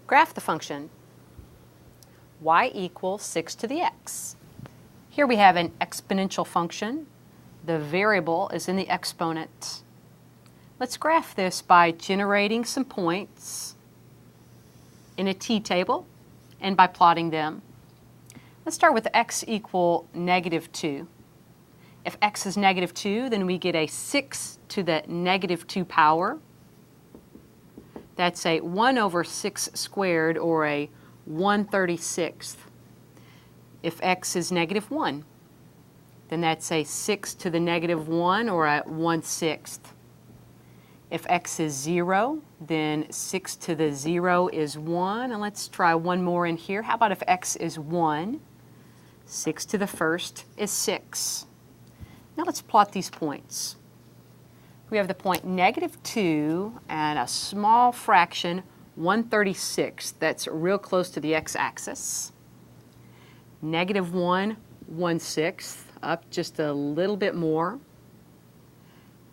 Graph the function y equals 6 to the x. Here we have an exponential function. The variable is in the exponent. Let's graph this by generating some points in a t-table and by plotting them. Let's start with x equal -2. If x is -2, then we get a 6 to the -2 power. That's a 1 over 6 squared, or a 1/36. If x is -1, then that's a 6 to the -1, or a 1/6. If x is 0, then 6 to the 0 is 1. And let's try one more in here. How about if x is 1? 6 to the first is 6. Now let's plot these points. We have the point -2 and a small fraction, 1/36. That's real close to the x-axis. -1, 1/6, up just a little bit more.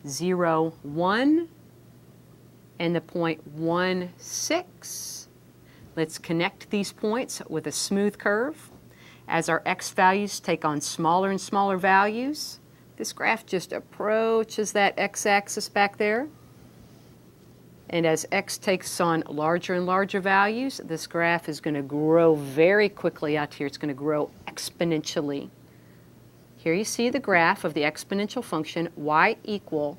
0, 1, and the point 1/6. Let's connect these points with a smooth curve. As our x values take on smaller and smaller values, this graph just approaches that x-axis back there. And as x takes on larger and larger values, this graph is going to grow very quickly out here. It's going to grow exponentially. Here you see the graph of the exponential function y equal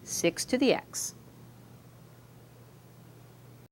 6 to the x.